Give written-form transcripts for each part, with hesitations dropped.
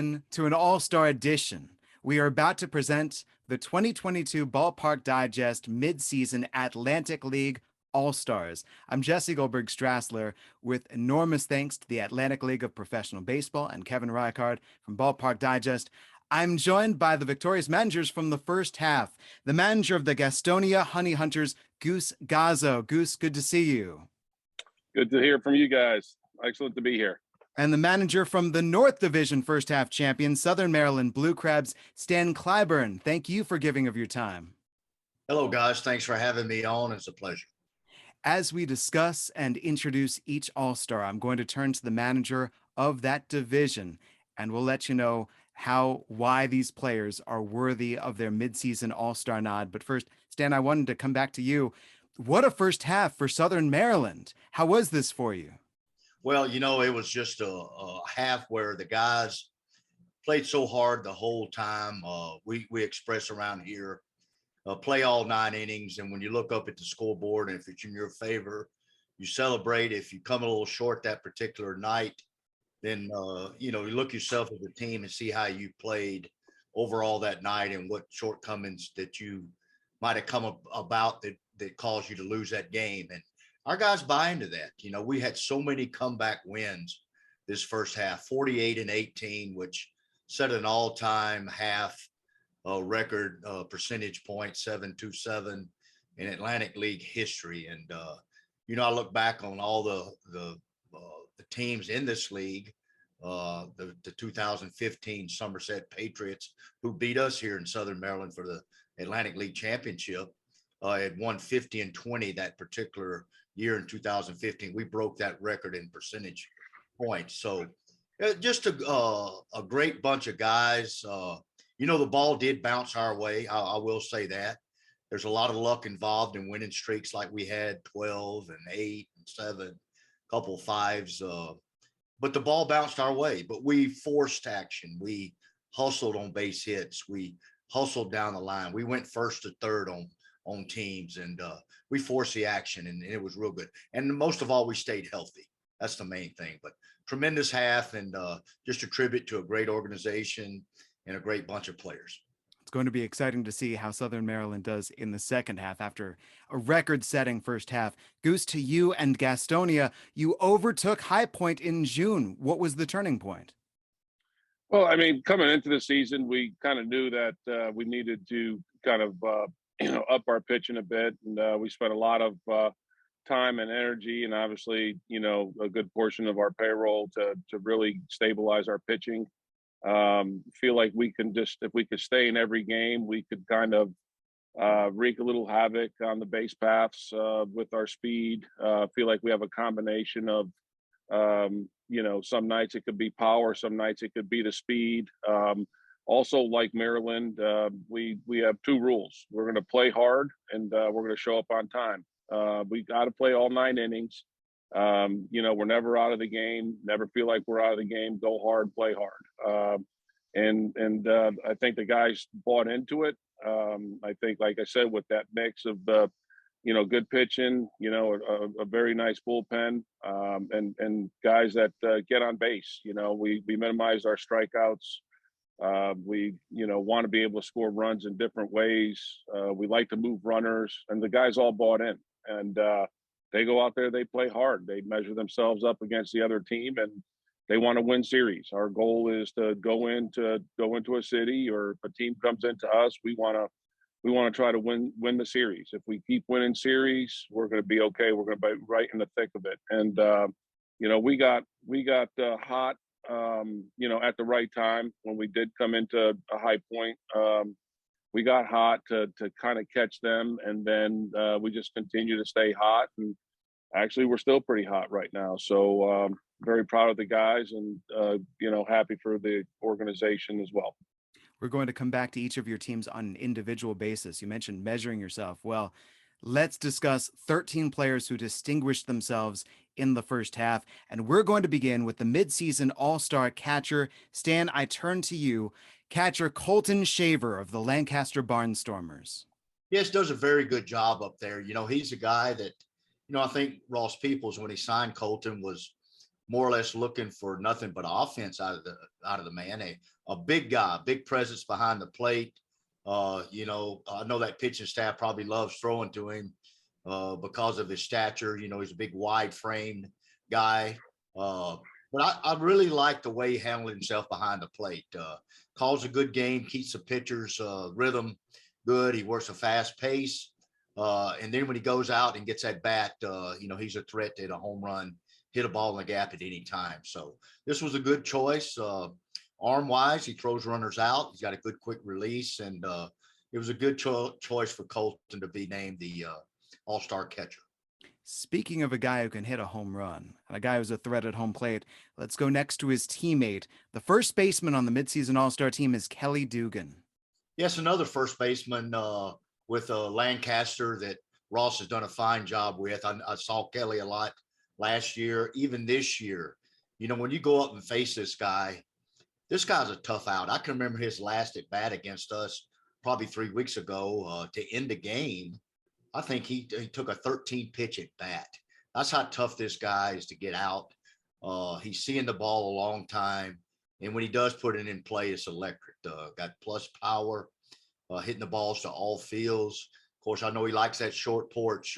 in to an all-star edition. We are about to present the 2022 Ballpark Digest Mid-Season Atlantic League All-Stars. I'm Jesse Goldberg Strassler, with enormous thanks to the Atlantic League of Professional Baseball and Kevin Reichard from Ballpark Digest. I'm joined by the victorious managers from the first half. The manager of the Gastonia Honey Hunters, Goose Gozzo. Goose, good to see you. Good to hear from you guys. Excellent to be here. And the manager from the North Division first half champion, Southern Maryland Blue Crabs, Stan Cliburn. Thank you for giving of your time. Hello, guys. Thanks for having me on. It's a pleasure. As we discuss and introduce each All-Star, I'm going to turn to the manager of that division, and we'll let you know why these players are worthy of their midseason All-Star nod. But first, Stan, I wanted to come back to you. What a first half for Southern Maryland. How was this for you? Well, it was just a half where the guys played so hard the whole time. We express around here, play all 9 innings. And when you look up at the scoreboard, and if it's in your favor, you celebrate. If you come a little short that particular night, then, you look yourself as a team and see how you played overall that night and what shortcomings that you might have come about that caused you to lose that game. And our guys buy into that. We had so many comeback wins this first half, 48-18, which set an all-time half record percentage point, 727 in Atlantic League history. And, I look back on all the teams in this league, the 2015 Somerset Patriots, who beat us here in Southern Maryland for the Atlantic League Championship, had won 50-20 that particular year in 2015. We broke that record in percentage points. So just a great bunch of guys. The ball did bounce our way. I will say that. There's a lot of luck involved in winning streaks like we had, 12 and 8 and 7, a couple of 5s. But the ball bounced our way. But we forced action. We hustled on base hits. We hustled down the line. We went first to third on teams, and we forced the action, and it was real good. And most of all, we stayed healthy. That's the main thing. But tremendous half, and just a tribute to a great organization and a great bunch of players. It's going to be exciting to see how Southern Maryland does in the second half after a record-setting first half. Goose, to you and Gastonia, you overtook High Point in June. What was the turning point? Well, coming into the season, we kind of knew that we needed to kind of up our pitching a bit, and we spent a lot of time and energy, and obviously, a good portion of our payroll to really stabilize our pitching. Feel like we can if we could stay in every game, we could kind of wreak a little havoc on the base paths with our speed. Feel like we have a combination of, some nights it could be power, some nights it could be the speed. Also, like Maryland, we have 2 rules. We're going to play hard, and we're going to show up on time. We got to play all 9 innings. We're never out of the game, never feel like we're out of the game. Go hard, play hard. And I think the guys bought into it. I think, like I said, with that mix of good pitching, a very nice bullpen, and guys that get on base. We minimized our strikeouts. We want to be able to score runs in different ways. We like to move runners, and the guys all bought in. And they go out there, they play hard. They measure themselves up against the other team, and they want to win series. Our goal is to go into a city, or if a team comes into us, we want to try to win the series. If we keep winning series, we're going to be okay. We're going to be right in the thick of it. And we got hot, at the right time when we did come into a High Point. We got hot to kind of catch them, and then we just continue to stay hot. And actually, we're still pretty hot right now. So very proud of the guys, and happy for the organization as well. We're going to come back to each of your teams on an individual basis. You mentioned measuring yourself. Well, let's discuss 13 players who distinguished themselves in the first half. And we're going to begin with the midseason all-star catcher. Stan, I turn to you. Catcher Colton Shaver of the Lancaster Barnstormers. Yes, does a very good job up there. He's a guy that, I think Ross Peoples, when he signed Colton, was more or less looking for nothing but offense out of the man. A big guy, big presence behind the plate. You know, I know that pitching staff probably loves throwing to him because of his stature. You know, he's a big, wide framed guy. But I really like the way he handled himself behind the plate. Calls a good game, keeps the pitcher's rhythm good. He works a fast pace. And then when he goes out and gets that bat, you know, he's a threat to hit a home run, hit a ball in the gap at any time. So this was a good choice. Arm wise, he throws runners out. He's got a good quick release. And it was a good choice for Colton to be named the all-star catcher. Speaking of a guy who can hit a home run, and a guy who's a threat at home plate, let's go next to his teammate. The first baseman on the midseason All-Star team is Kelly Dugan. Yes, another first baseman with Lancaster that Ross has done a fine job with. I saw Kelly a lot last year, even this year. You know, when you go up and face this guy's a tough out. I can remember his last at bat against us probably 3 weeks ago to end the game. I think he took a 13 pitch at bat. That's how tough this guy is to get out. He's seeing the ball a long time. And when he does put it in play, it's electric. Got plus power, hitting the balls to all fields. Of course, I know he likes that short porch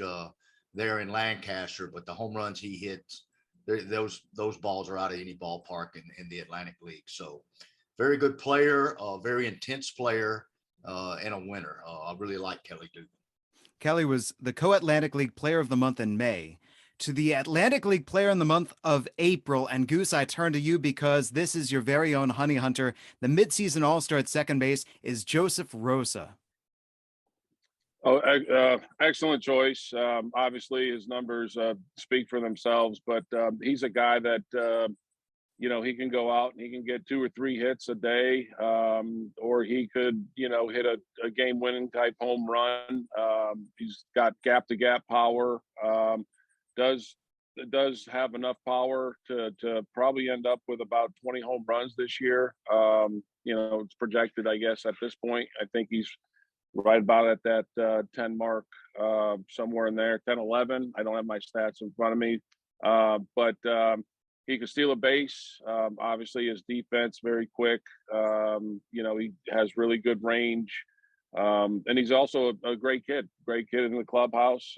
there in Lancaster, but the home runs he hits, those balls are out of any ballpark in the Atlantic League. So very good player, very intense player, and a winner. I really like Kelly Dugan. Kelly was the Co-Atlantic League Player of the Month in May. To the Atlantic League Player in the month of April, and Goose, I turn to you because this is your very own honey hunter. The midseason All-Star at second base is Joseph Rosa. Oh, excellent choice. Obviously, his numbers speak for themselves, but he's a guy that you know, he can go out and he can get 2 or 3 hits a day, or he could, you know, hit a game-winning type home run. He's got gap-to-gap power. Does have enough power to probably end up with about 20 home runs this year. You know, it's projected, I guess, at this point. I think he's right about at that 10 mark, somewhere in there, 10, 11. I don't have my stats in front of me, but he can steal a base. Obviously, his defense very quick. You know, he has really good range, and he's also a great kid in the clubhouse.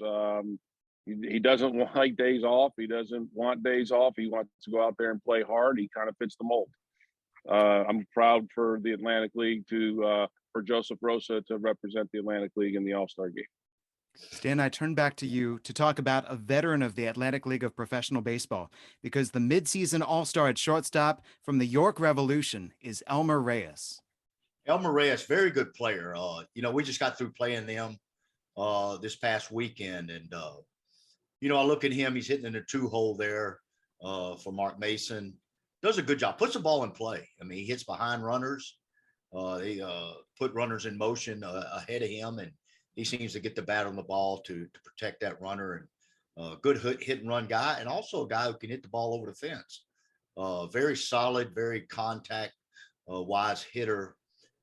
He doesn't like days off. He doesn't want days off. He wants to go out there and play hard. He kind of fits the mold. I'm proud for the Atlantic League for Joseph Rosa to represent the Atlantic League in the All-Star game. Stan, I turn back to you to talk about a veteran of the Atlantic League of Professional Baseball, because the midseason All-Star at shortstop from the York Revolution is Elmer Reyes. Elmer Reyes, very good player. You know, we just got through playing them this past weekend, and you know, I look at him. He's hitting in the 2-hole there for Mark Mason. Does a good job. Puts the ball in play. I mean, he hits behind runners. They put runners in motion ahead of him, and he seems to get the bat on the ball to protect that runner. And good hit and run guy, and also a guy who can hit the ball over the fence. Very solid, very contact wise hitter.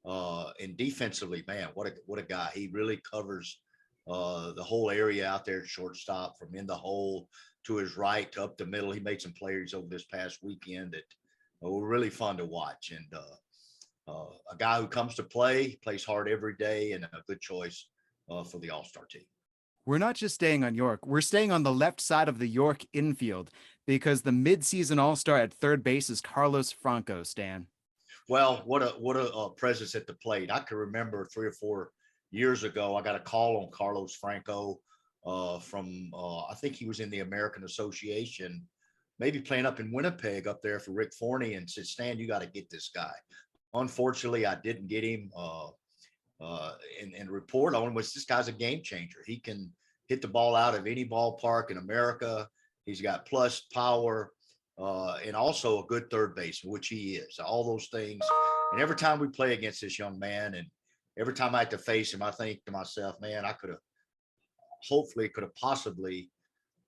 And defensively, man, what a guy. He really covers the whole area out there at shortstop, from in the hole to his right to up the middle. He made some plays over this past weekend that were really fun to watch. And a guy who comes to play, plays hard every day, and a good choice for the All-Star team. We're not just staying on York. We're staying on the left side of the York infield, because the midseason All-Star at third base is Carlos Franco, Stan. Well, what a presence at the plate. I can remember 3 or 4 years ago, I got a call on Carlos Franco from I think he was in the American Association, maybe playing up in Winnipeg up there for Rick Forney, and said, Stan, you got to get this guy. Unfortunately, I didn't get him. And report on was, this guy's a game changer. He can hit the ball out of any ballpark in America. He's got plus power and also a good third baseman, which he is. All those things. And every time we play against this young man, and every time I have to face him, I think to myself, man, I could have possibly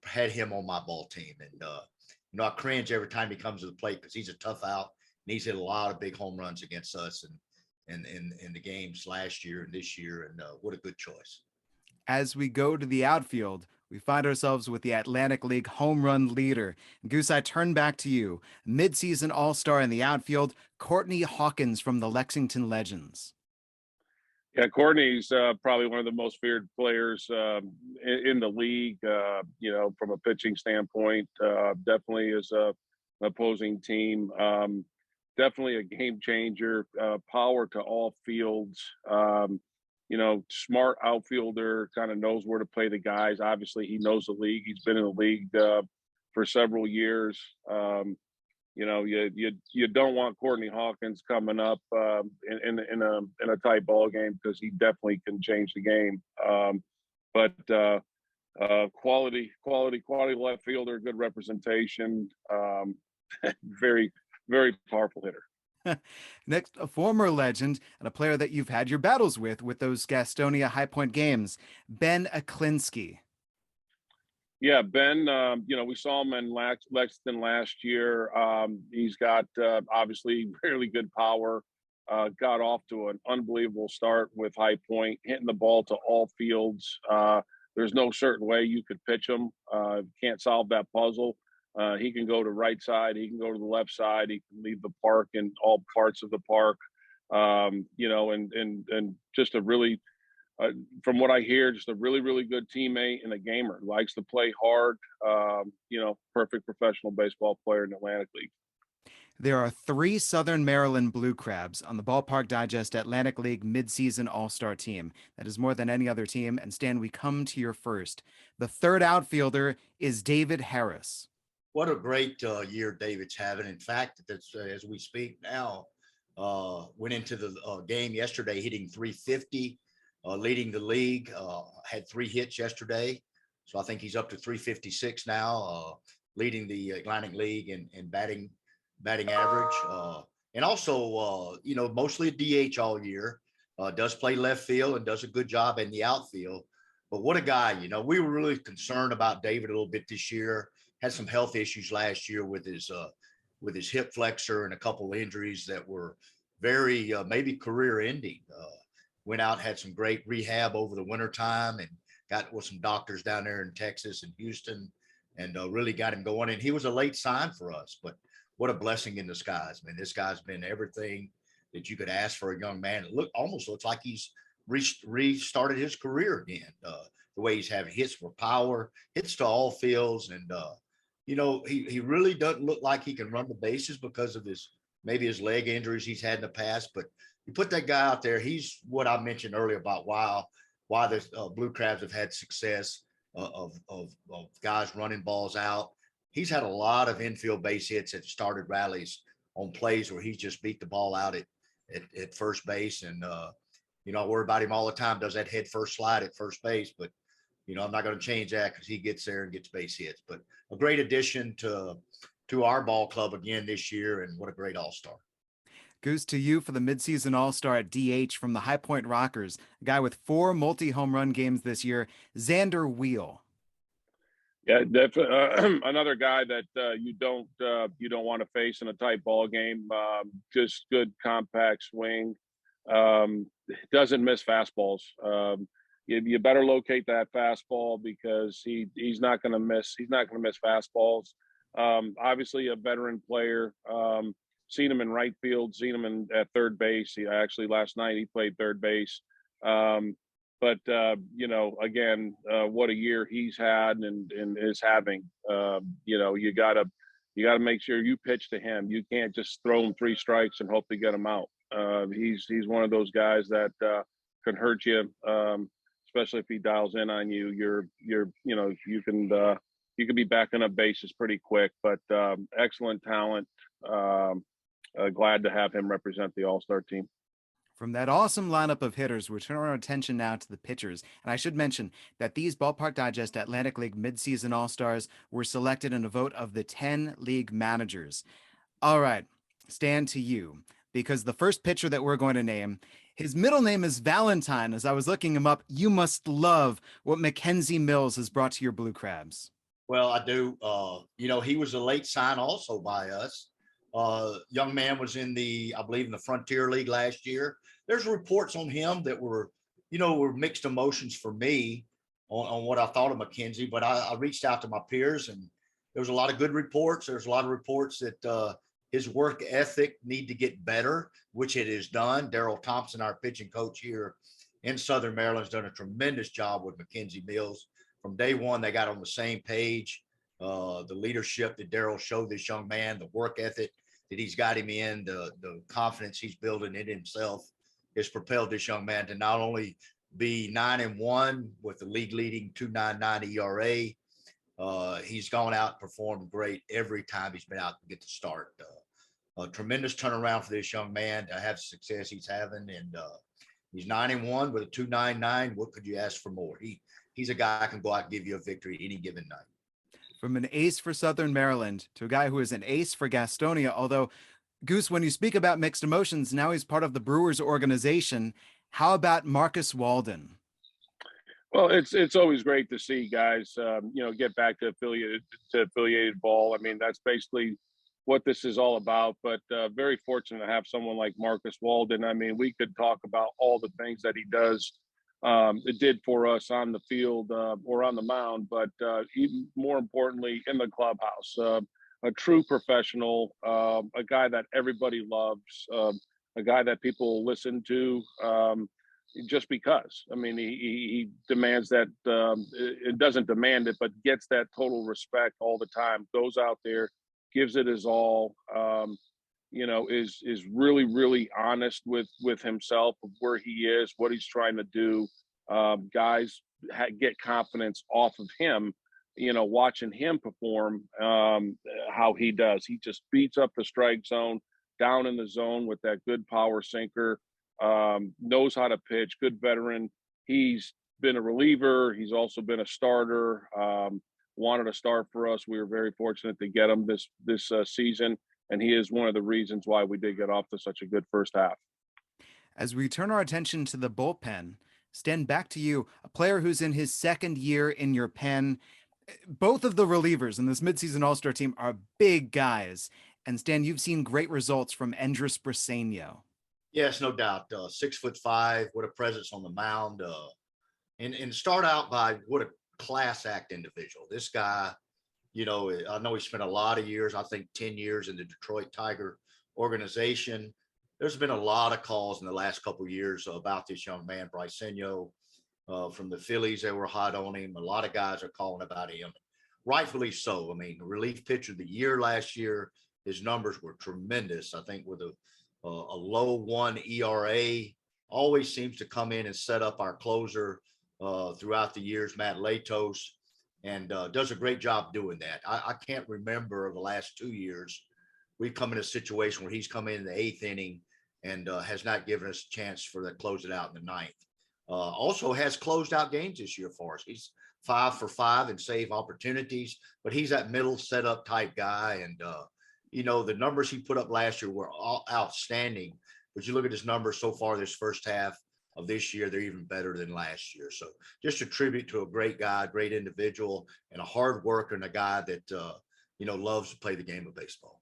had him on my ball team. And you know, I cringe every time he comes to the plate, because he's a tough out, and he's hit a lot of big home runs against us and in the games last year and this year. And what a good choice. As we go to the outfield, We find ourselves with the Atlantic League home run leader. Goose, I turn back to you. Midseason All-Star in the outfield, Courtney Hawkins from the Lexington Legends. Yeah, Courtney's probably one of the most feared players in the league. From a pitching standpoint, definitely is a opposing team. Definitely a game changer. Power to all fields. Smart outfielder, kind of knows where to play the guys. Obviously, he knows the league. He's been in the league for several years. You don't want Courtney Hawkins coming up in a tight ball game, because he definitely can change the game. But quality left fielder, good representation, very, very powerful hitter. Next, a former legend and a player that you've had your battles with those Gastonia High Point games, Ben Aklinski. Yeah, Ben, we saw him in Lexington last year. He's got obviously really good power. Got off to an unbelievable start with High Point, hitting the ball to all fields. There's no certain way you could pitch him. Can't solve that puzzle. He can go to right side. He can go to the left side. He can leave the park in all parts of the park. And just a really, from what I hear, just a really, really good teammate and a gamer. Likes to play hard. Perfect professional baseball player in the Atlantic League. There are 3 Southern Maryland Blue Crabs on the Ballpark Digest Atlantic League midseason All-Star team. That is more than any other team. And Stan, we come to your first. The third outfielder is David Harris. What a great year David's having. In fact, that's, as we speak now, went into the game yesterday hitting 350, leading the league, had 3 hits yesterday. So I think he's up to 356 now, leading the Atlantic League in batting average. And also, mostly a DH all year, does play left field and does a good job in the outfield. But what a guy. We were really concerned about David a little bit this year. Had some health issues last year with his hip flexor and a couple of injuries that were very maybe career ending. Went out, had some great rehab over the winter time, and got with some doctors down there in Texas and Houston, and really got him going. And he was a late sign for us, but what a blessing in disguise, man. This guy's been everything that you could ask for a young man. It almost looks like he's restarted his career again. The way he's having hits for power, hits to all fields, and he really doesn't look like he can run the bases because of maybe his leg injuries he's had in the past. But you put that guy out there, he's what I mentioned earlier about why the Blue Crabs have had success of guys running balls out. He's had a lot of infield base hits that started rallies on plays where he's just beat the ball out at first base. And I worry about him all the time, does that head first slide at first base, but I'm not going to change that because he gets there and gets base hits. But a great addition to our ball club again this year, and what a great all-star. Goose, to you for the midseason All-Star at DH from the High Point Rockers, a guy with 4 multi-home run games this year, Xander Wheel. Yeah, definitely another guy that you don't want to face in a tight ball game. Just good compact swing. Doesn't miss fastballs. You better locate that fastball, because he's not going to miss. He's not going to miss fastballs. Obviously, a veteran player. Seen him in right field. Seen him at third base. Actually, last night he played third base. But again, what a year he's had and is having. You gotta make sure you pitch to him. You can't just throw him 3 strikes and hope to get him out. He's one of those guys that can hurt you, especially if he dials in on you. You can be backing up bases pretty quick. But excellent talent. Glad to have him represent the All-Star team. From that awesome lineup of hitters, we turn our attention now to the pitchers. And I should mention that these Ballpark Digest Atlantic League midseason All-Stars were selected in a vote of the 10 league managers. All right, Stan, to you, because the first pitcher that we're going to name, his middle name is Valentine. As I was looking him up, you must love what Mackenzie Mills has brought to your Blue Crabs. Well, I do. He was a late sign also by us. Young man was I believe in the Frontier League last year. There's reports on him that were mixed emotions for me. on what I thought of McKenzie, but I reached out to my peers, and there was a lot of good reports. There's a lot of reports that his work ethic need to get better, which it is done. Daryl Thompson, our pitching coach here in Southern Maryland, has done a tremendous job with McKenzie Mills. From day one, they got on the same page. The leadership that Daryl showed this young man, the work ethic that he's got him in, the confidence he's building in himself has propelled this young man to not only be 9-1 with the league leading 2.99 ERA. He's gone out and performed great every time he's been out to get the start. A tremendous turnaround for this young man to have the success he's having, and he's 9-1 with a 2.99. What could you ask for more? He's a guy that can go out and give you a victory any given night. From an ace for Southern Maryland to a guy who is an ace for Gastonia, although, Goose, when you speak about mixed emotions, now he's part of the Brewers organization. How about Marcus Walden? Well, it's always great to see guys, get back to affiliated ball. I mean, that's basically what this is all about. But very fortunate to have someone like Marcus Walden. I mean, we could talk about all the things that he does. It did for us on the field or on the mound, but even more importantly, in the clubhouse. A true professional, a guy that everybody loves, a guy that people listen to just because. I mean, he demands that, it doesn't demand it, but gets that total respect all the time, goes out there, gives it his all, is really, really honest with himself of where he is, what he's trying to do. Guys get confidence off of him, watching him perform, how he does. He just beats up the strike zone, down in the zone with that good power sinker, knows how to pitch, good veteran. He's been a reliever. He's also been a starter. Wanted to start for us. We were very fortunate to get him this season, and he is one of the reasons why we did get off to such a good first half. As we turn our attention to the bullpen, Stan, back to you, a player who's in his second year in your pen. Both of the relievers in this midseason All-Star team are big guys. And Stan, you've seen great results from Endress Briseño. Yes, no doubt. 6'5", what a presence on the mound. And start out by what a class act individual. This guy, I know he spent a lot of years, I think 10 years in the Detroit Tiger organization. There's been a lot of calls in the last couple of years about this young man, Briseño, from the Phillies. They were hot on him. A lot of guys are calling about him. Rightfully so. I mean, relief pitcher of the year last year, his numbers were tremendous. I think with a low 1 ERA, always seems to come in and set up our closer throughout the years, Matt Latos, and does a great job doing that. I can't remember the last 2 years we've come in a situation where he's come in the 8th inning and has not given us a chance for that close it out in the 9th. Also has closed out games this year for us. He's 5 for 5 in save opportunities, but he's that middle setup type guy. And, the numbers he put up last year were all outstanding, but you look at his numbers so far this first half of this year, they're even better than last year. So just a tribute to a great guy, great individual, and a hard worker, and a guy that, loves to play the game of baseball.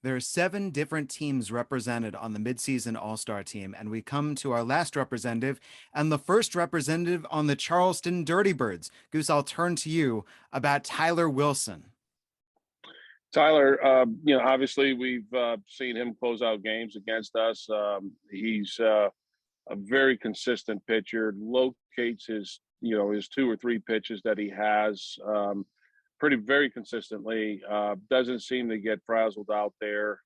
There are 7 different teams represented on the midseason All-Star team, and we come to our last representative and the first representative on the Charleston Dirty Birds. Goose, I'll turn to you about Tyler Wilson. Tyler, obviously we've seen him close out games against us. He's a very consistent pitcher, locates his 2 or 3 pitches that he has very consistently, doesn't seem to get frazzled out there,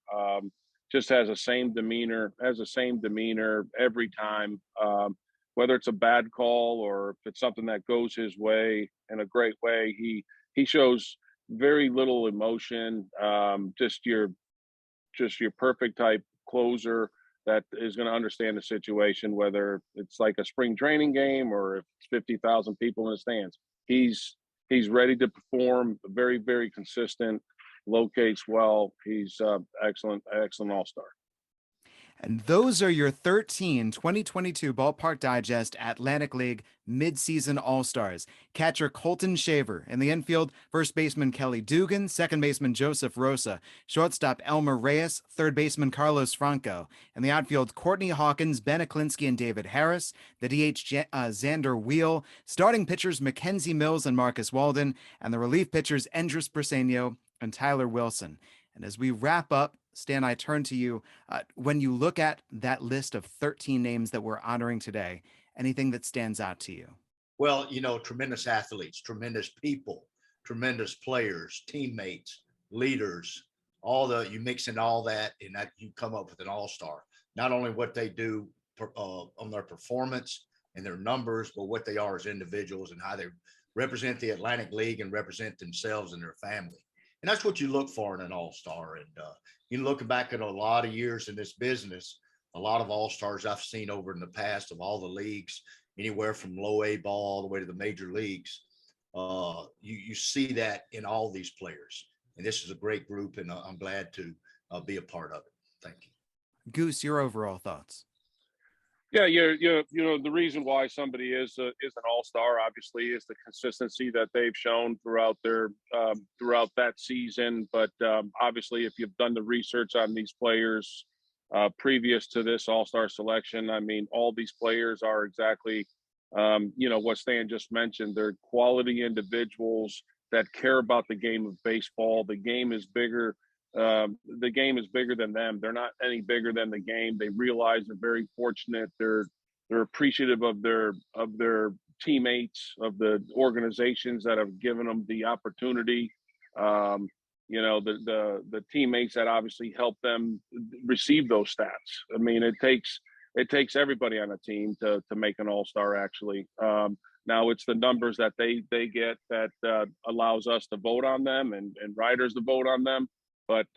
just has the same demeanor every time, whether it's a bad call or if it's something that goes his way in a great way. He shows very little emotion, just your perfect type closer that is going to understand the situation, whether it's like a spring training game or if it's 50,000 people in the stands. He's ready to perform, very, very consistent, locates well. He's excellent all-star. And those are your 13 2022 Ballpark Digest Atlantic League midseason All-Stars. Catcher Colton Shaver. In the infield, first baseman Kelly Dugan, second baseman Joseph Rosa, shortstop Elmer Reyes, third baseman Carlos Franco. In the outfield, Courtney Hawkins, Ben Aklinski, and David Harris. The DH, Xander Wheel. Starting pitchers Mackenzie Mills and Marcus Walden. And the relief pitchers Endris Briseño and Tyler Wilson. And as we wrap up, Stan, I turn to you. When you look at that list of 13 names that we're honoring today, anything that stands out to you? Well, tremendous athletes, tremendous people, tremendous players, teammates, leaders, you mix in all that, and that you come up with an all-star. Not only what they do on their performance and their numbers, but what they are as individuals and how they represent the Atlantic League and represent themselves and their family. And that's what you look for in an all-star. And looking back at a lot of years in this business, a lot of all-stars I've seen over in the past of all the leagues, anywhere from low A ball all the way to the major leagues. You see that in all these players. And this is a great group, and I'm glad to be a part of it. Thank you. Goose, your overall thoughts? Yeah, the reason why somebody is an all-star obviously is the consistency that they've shown throughout that season. But obviously, if you've done the research on these players previous to this all-star selection, I mean, all these players are exactly what Stan just mentioned. They're quality individuals that care about the game of baseball. The game is bigger. The game is bigger than them. They're not any bigger than the game. They realize they're very fortunate. They're appreciative of their teammates, of the organizations that have given them the opportunity. The teammates that obviously help them receive those stats. I mean, it takes everybody on a team to make an all-star. Actually, now it's the numbers that they get that allows us to vote on them and writers to vote on them. But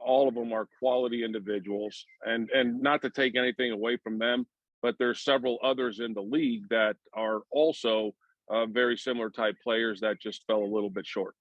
all of them are quality individuals, and not to take anything away from them, but there's several others in the league that are also very similar type players that just fell a little bit short.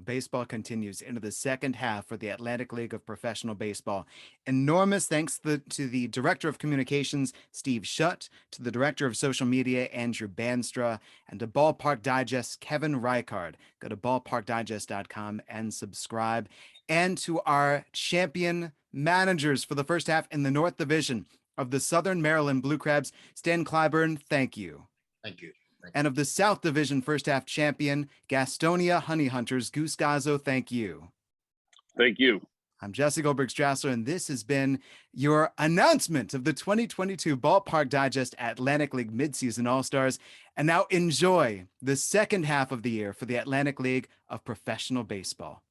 Baseball continues into the second half for the Atlantic League of Professional Baseball. Enormous thanks to the Director of Communications, Steve Schutt, to the Director of Social Media, Andrew Banstra, and to Ballpark Digest, Kevin Reichard. Go to ballparkdigest.com and subscribe. And to our champion managers for the first half in the North Division of the Southern Maryland Blue Crabs, Stan Cliburn, thank you. Thank you. And of the South Division first half champion, Gastonia Honey Hunters, Goose Gozzo, thank you. Thank you. I'm Jesse Goldberg-Strassler, and this has been your announcement of the 2022 Ballpark Digest Atlantic League Midseason All-Stars. And now enjoy the second half of the year for the Atlantic League of Professional Baseball.